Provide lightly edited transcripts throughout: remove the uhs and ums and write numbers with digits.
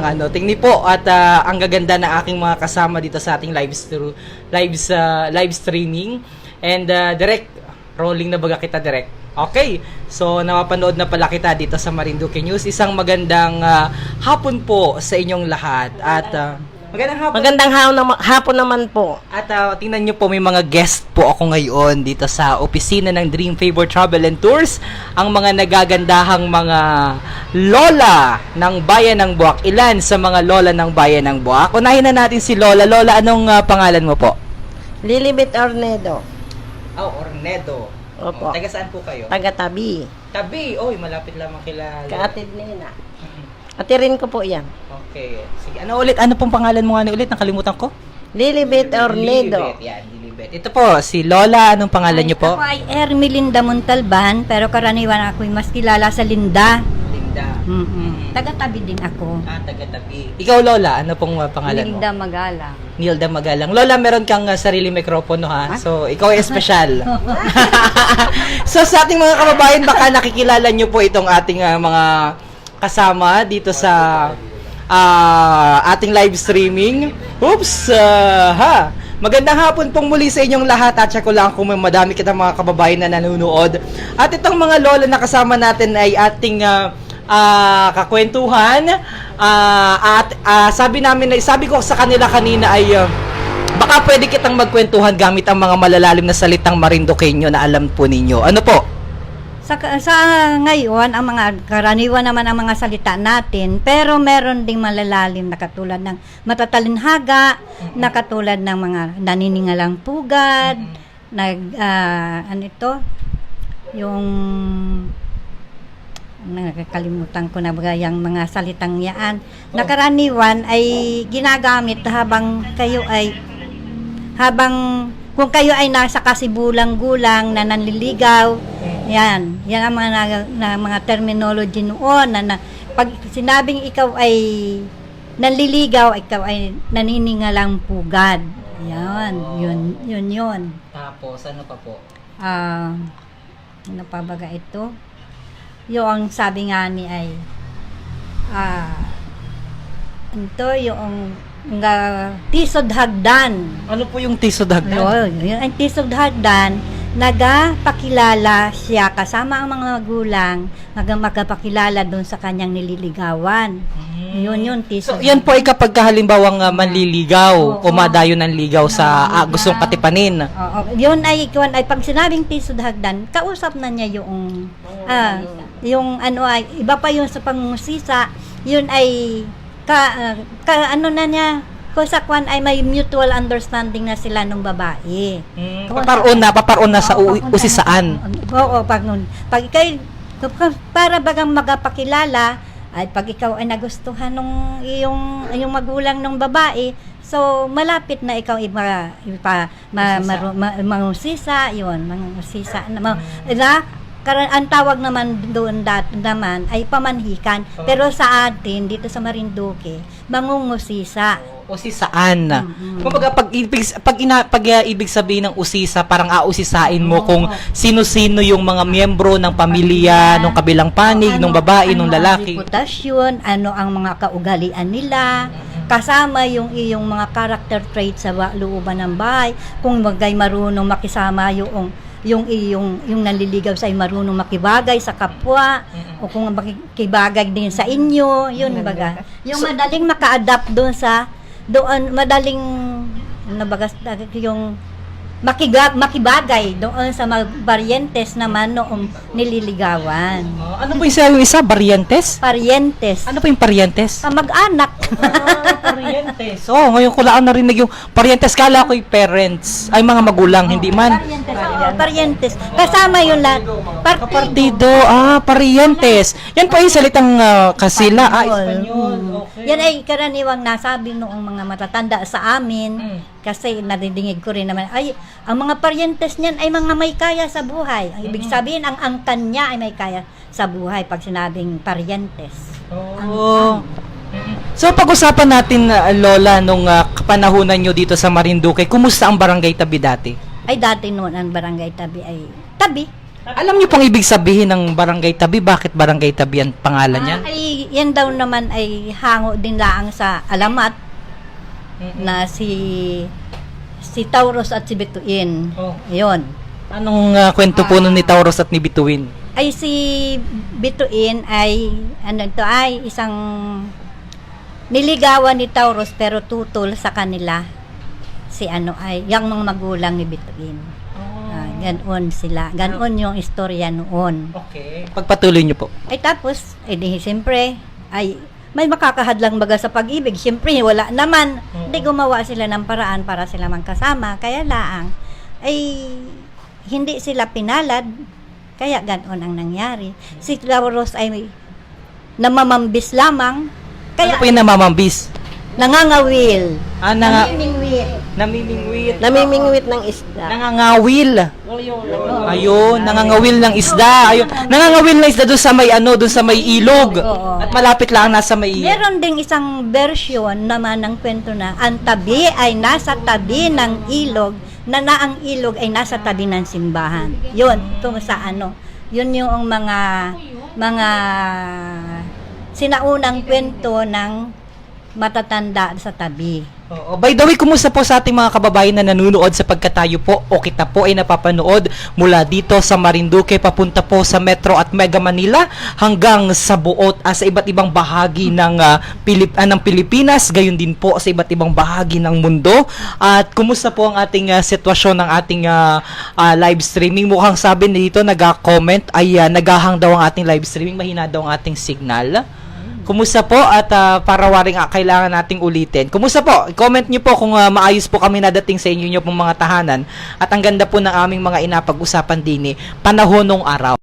Ang tingni po at ang gaganda ng aking mga kasama dito sa ating live streaming. And direct rolling na baga kita direct. Okay. So napapanood na pala kita dito sa Marinduque News. Isang magandang hapon po sa inyong lahat. At Magandang hapon naman po. At tingnan nyo po, may mga guest po ako ngayon dito sa opisina ng Dream Favor Travel and Tours. Ang mga nagagandahang mga lola ng Bayan ng Buwak. Ilan sa mga lola ng Bayan ng Buwak? Unahin na natin si Lola. Lola, anong pangalan mo po? Lilibet Ornedo. Oh, Ornedo. Opo. Taga saan po kayo? Taga Tabi. Tabi. Oy, malapit lamang kila Kaatid Nina. Atirin ko po yan. Okay. Sige, ano ulit? Ano pong pangalan mo nga ulit? Nakalimutan ko? Lilibet Ornedo. Lilibet. Yan, Lilibet. Ito po, si Lola. Anong pangalan niyo po? Ako ay Ermelinda Montalban, pero karaniwan ako'y mas kilala sa Linda. Linda. Taga-tabi din ako. Taga-tabi. Ikaw, Lola, ano pong pangalan Linda mo? Magalang. Nilda Magalang. Lola, meron kang sarili mikropono, ha? So, ikaw ay espesyal. So, sa ating mga kababayan, baka nakikilala nyo po itong ating mga kasama dito sa ating live streaming. Oops! Magandang hapon pong muli sa inyong lahat at siya ko lang kung madami kitang mga kababayan na nanonood. At itong mga lola na kasama natin ay ating kakwentuhan. Sabi ko sa kanila kanina ay baka pwede kitang magkwentuhan gamit ang mga malalalim na salitang Marinduqueño na alam po ninyo. Ano po? Sa ngayon, ang mga karaniwan naman ang mga salita natin, pero meron ding malalalim na katulad ng matatalinhaga, na katulad ng mga naniningalang pugad, yung nakakalimutan ko na ba yung mga salitang yaan, na karaniwan ay ginagamit kung kayo ay nasa kasibulang gulang na nanliligaw. Yan ang mga terminology noon na pag sinabing ikaw ay nanliligaw, ikaw ay naniningalang pugad. Yun. Tapos, ano pa po? Ano pa baga ito? Yung sabi nga ni ay yung tisod hagdan. Ano po yung tisod hagdan? Yun ang tisod hagdan. Nagapakilala siya kasama ang mga magulang, magpakilala doon sa kanyang nililigawan. Yun tisod. So, yan po ay kapag halimbawang manliligaw o madayo ng ligaw sa gustong katipanin. Yun ay pag sinabing tisod hagdan, kausap na niya yung iba pa yung sa pangusisa, yun ay na niya, kung sa kwan ay may mutual understanding na sila ng babae. Paparoon na sa usisaan. Oo, pag para bagang magapakilala, ay pag ikaw ay nagustuhan ng iyong magulang ng babae, so malapit na ikaw mangusisa, yun, mangusisa ang tawag naman doon naman ay pamanhikan, pero sa atin dito sa Marinduque, mangungusisa. Usisaan. Kumbaga pag ibig sabihin ng usisa, parang ausisain mo kung sino-sino yung mga miyembro ng pamilya, ng kabilang panig, ng babae, ng lalaki. Ano ang reputasyon, ano ang mga kaugalian nila, kasama yung iyong mga character traits sa looban ng bahay, kung magay marunong makisama yung nanliligaw sa marunong makibagay sa kapwa, o kung makibagay din sa inyo, yun baga. Yung madaling maka-adapt doon madaling yung makibagay doon sa mga parientes naman noong nililigawan. Ano po yung isa? Parientes? Parientes. Ano po yung parientes? Mag-anak. Parientes. Ngayon ko lang narinig yung parientes. Kala ko yung parents. Ay, mga magulang, hindi man. Parientes. Kasama yun lahat. Partido. Parientes. Yan po yung salitang kasila. Espanyol. Okay. Yan ay karaniwang nasabi noong mga matatanda sa amin. Kasi nadidinig ko rin naman, ang mga parientes niyan ay mga may kaya sa buhay. Ang ibig sabihin, ang angkan niya ay may kaya sa buhay pag sinabing parientes. So, pag-usapan natin, Lola, nung kapanahunan nyo dito sa Marinduque, kumusta ang barangay Tabi dati? Ay, dati noon ang barangay Tabi ay tabi. Alam niyo pong ibig sabihin ng barangay Tabi? Bakit barangay Tabi ang pangalan niya? Ay, yan daw naman ay hango din laang sa alamat na si Taurus at si Bituin. Oh. Yun. Anong kwento po nun ni Taurus at ni Bituin? Ay si Bituin ay isang niligawan ni Taurus pero tutol sa kanila si yung mga magulang ni Bituin. Ganon sila. Ganon yung istorya noon. Okay. Pagpatuloy niyo po. Ay tapos, siyempre, ay may makakahadlang baga sa pag-ibig. Siyempre, wala naman. Hindi gumawa sila ng paraan para sila magkasama. Kaya laang, ay hindi sila pinalad. Kaya ganon ang nangyari. Si Taurus ay namamambis lamang. Ano Kaya po yung namamambis? nangangawil. Namimingwit. Namimingwit ng isda. Nangangawil. Ayun, nangangawil ng isda. Ayun, nangangawil ng isda doon sa may doon sa may ilog. Oo. At malapit lang nasa may Meron ding isang version naman ng kwento na ang tabi ay nasa tabi ng ilog, na ang ilog ay nasa tabi ng simbahan. Yun, kung sa Yun yung mga sinaunang kwento ng matatanda sa tabi. Oo. By the way, kumusta po sa ating mga kababayan na nanonood sapagkat tayo po o kita po ay napapanood mula dito sa Marinduque papunta po sa Metro at Mega Manila hanggang sa buot sa iba't ibang bahagi ng ng Pilipinas, gayon din po sa iba't ibang bahagi ng mundo. At kumusta po ang ating sitwasyon ng ating live streaming? Mukhang sabi dito nag-comment ay naghahang daw ang ating live streaming, mahina daw ang ating signal. Kumusta po at para waring kailangan nating ulitin. Kumusta po? Comment niyo po kung maayos po kami nadating sa inyo pong mga tahanan at ang ganda po ng aming mga inapag-usapan din panahon ng araw.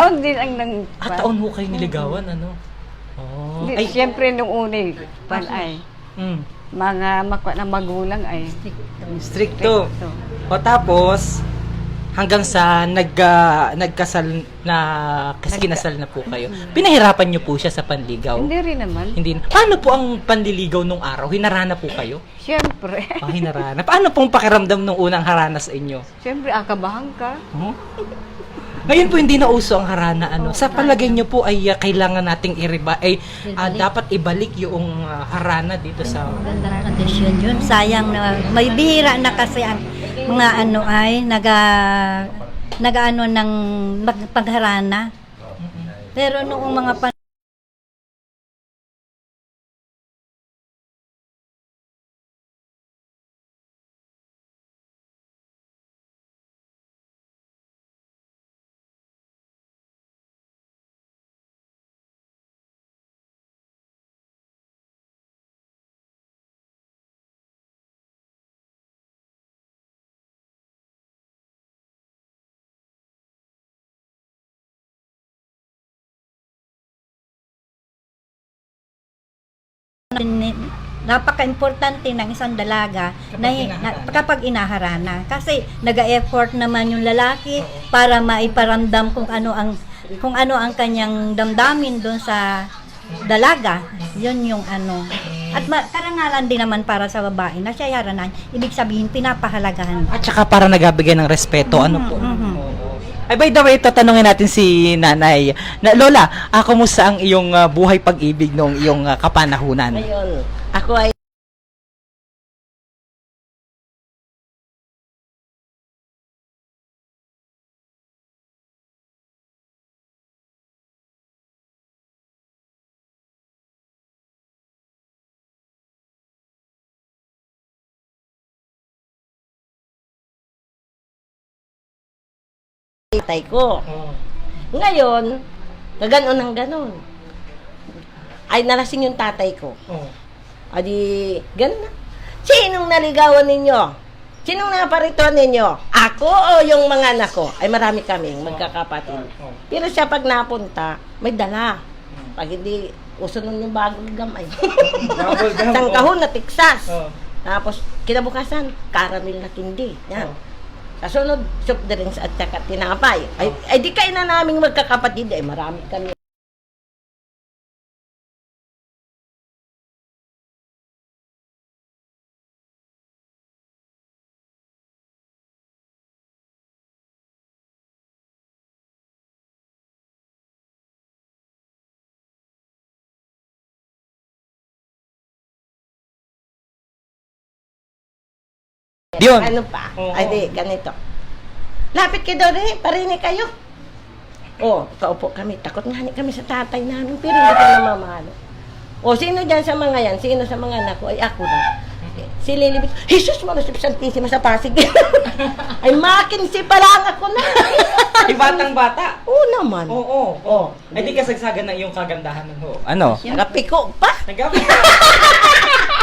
Taon din ang nang... Taon ho kayo niligawan, Oh. Ay, siyempre nung una ay Mm. mga magulang ay Stricto. O tapos hanggang sa nagkasal na kinasal na po kayo. Pinahirapan niyo po siya sa panligaw? Hindi rin naman. Hindi. Paano po ang panliligaw nung araw? Hinarana po kayo? Siyempre. Hinarana. Paano pong pakiramdam nung unang harana sa inyo? Siyempre, akabahan ka. Huh? Ngayon po hindi na uso ang harana Sa palagay niyo po ay kailangan nating dapat ibalik yung harana dito sa Ganda ng tradisyon yun. Sayang na may bihira na kasi ang mga nag-ano ng pagharana. Pero noong mga napaka-importante ng isang dalaga Kapag kapag inaharana. Kasi nag-effort naman yung lalaki para maiparamdam kung ano ang kanyang damdamin doon sa dalaga. Yun yung ano. At karangalan din naman para sa babae na siya haranan. Ibig sabihin, pinapahalagahan. At saka para nagabigay ng respeto, ano po? Mhm. Ay, by the way, tatanungin natin si Nanay. Lola, kumusta ang iyong buhay pag-ibig noong iyong kapanahunan? Ngayon, ako ay tatay ko. Ngayon, gaganon ng ganon. Ay, nalasing yung tatay ko. Adi, ganun na. Sinong naligawan ninyo? Sinong naparituan ninyo? Ako o yung mga anak ko? Ay, marami kaming magkakapatid. Pero siya pag napunta, may dala. Pag hindi, uso nun yung bagong gamay. Isang kahon na tiksas. Tapos, kinabukasan, caramel na tindi. Yan. Kasunod, soft drinks at saka tinapay. Ay di kayo na naming magkakapatid. Ay, marami kami. Diyon. Ano pa? Oo. Ay, di, ganito. Lapit kayo daw rin, parinig kayo. Kaupo kami. Takot nga kami sa tatay namin, pero hindi ko namamahalo. Sino dyan sa mga yan? Sino sa mga anak ko? Ay, ako na. Si Lilibit, Jesus, Manusip Santissima sa Pasig. Ay, Mackenzie pa lang ako na. Ay, batang-bata. Oo naman. Oo. Ay, di kasagsagan ng iyong kagandahan ng ho. Ano? Nagapiko pa. Nagapit.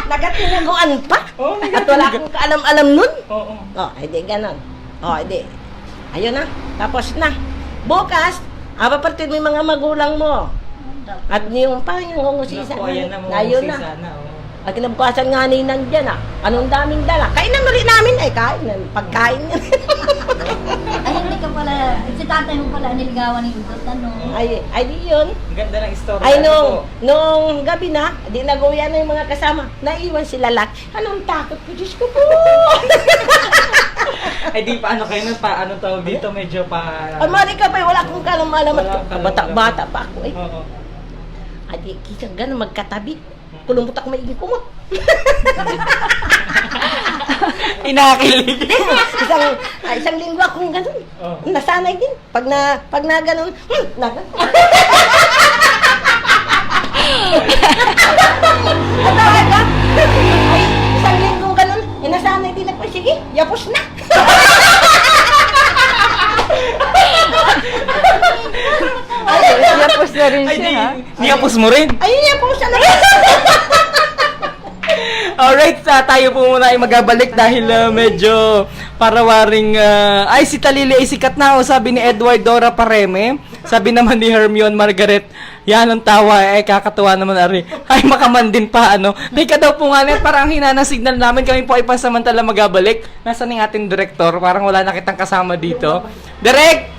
Nagatinaguan pa. Oo, At wala akong kaalam-alam nun. Oo. Ay, di, ganon. Di. Ayun na. Tapos na. Bukas, papartin mo yung mga magulang mo. At yung hungusisa. Naku, ayan na mga Ngayon na. hungusisa na. At kinabukasan nga ni nandyan Anong daming dala? Kainan ulit namin. Ay, kain. Pagkain yan. Ay, hindi ka pala, si tatay mo pala niligawan ni Udot, ano? ay, di yun. Ang ganda ng istorya. Ay, Ano po? nung gabi na, di naguya na yung mga kasama. Naiwan sila lahat. Anong takot ko? Diyos ko po. Ay, di pa ano kayo nun, anong tawag dito, medyo pa... Amari ka pa, wala akong kalam-alam. Wala kang Bata-bata pa ako. Oo. Ay, di, kisang gano'n, magkatabi. Kulumutak may kumot. Inakilig. isang linggo akong gano'n. Oh. Nasanay din. Pag na gano'n, talaga? Ay, isang linggo gano'n, nasanay din ako. Sige, yapos na. Yapos na rin Ay, siya, ha? niyapos mo rin. Ay, yapos na. Alright, tayo po muna ay magabalik dahil medyo parawaring... ay, si Talili ay sikat na, sabi ni Edward Dora Pareme. Sabi naman ni Hermione Margaret, yan ang tawa, kakatuwa naman ari. Ay, makamandin pa, ano. Teka daw po nga, parang hina ng signal namin, kami po ay pansamantala magabalik. Nasaan yung ating director? Parang wala na kitang kasama dito. Direk!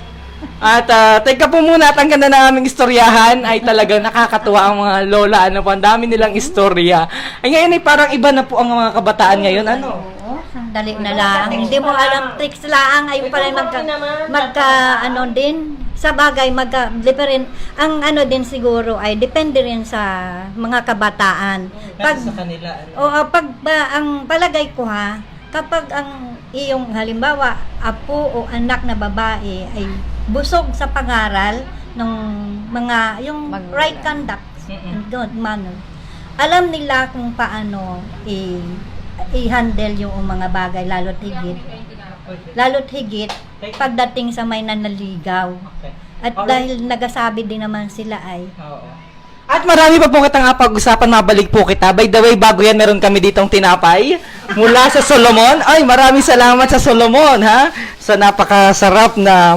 At teka po muna, at ang ganda ng aming istoryahan ay talagang nakakatuwa ang mga lola. Ano po, ang dami nilang istorya. Ay ngayon ay parang iba na po ang mga kabataan ngayon. Ano? Oo, sandali na lang. Hindi mo alam, tricks lang. Ay pala magka din. Sa bagay, different. Ang ano din siguro ay depende rin sa mga kabataan. Nasa sa kanila. Ano? Ang palagay ko kapag ang iyong halimbawa, apo o anak na babae ay busog sa pangaral ng mga yung Magulang. right conduct and good manner. Alam nila kung paano i-handle yung mga bagay lalo't higit pagdating sa may nanaligaw. At dahil nagasabi din naman sila ay At marami pa po kitang pag-usapan, mabalik po kita. By the way, bago yan, meron kami ditong tinapay mula sa Solomon. Ay, maraming salamat sa Solomon, ha? Sa napakasarap na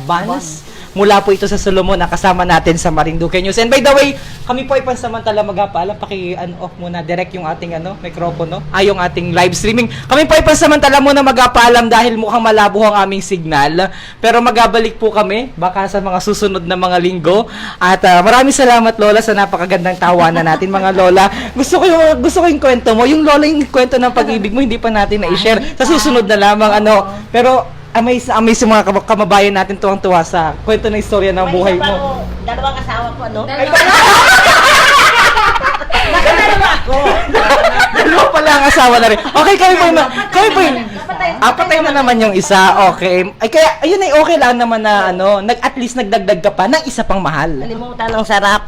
buns. mula po ito sa Solomon na kasama natin sa Marinduque News. And by the way, kami po ay pansamantala magpaalam. Paki-off muna direct yung ating mikropono, yung ating live streaming. Kami po ay pansamantala muna magpaalam dahil mukhang malabo ang aming signal. Pero magabalik po kami baka sa mga susunod na mga linggo. At maraming salamat Lola sa napakagandang tawanan natin mga Lola. Gusto ko yung kwento mo. Yung Lola yung kwento ng pag-ibig mo hindi pa natin na-share. Sa susunod na lamang Pero amaze yung mga kamabayan natin tuwang-tuwa sa kwento ng istorya ng buhay mo. Dalawang asawa ko, ano? Dalawa ako. Dalawa pala ang asawa na rin. Okay, kami po yun. Patay na naman yung isa. Okay. Ay, kaya, ayun ay okay lang naman na, at least nagdagdag ka pa ng isa pang mahal. Nalimutan ng sarap.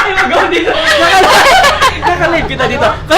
Ay, mag-go dito. Nakalive kita dito.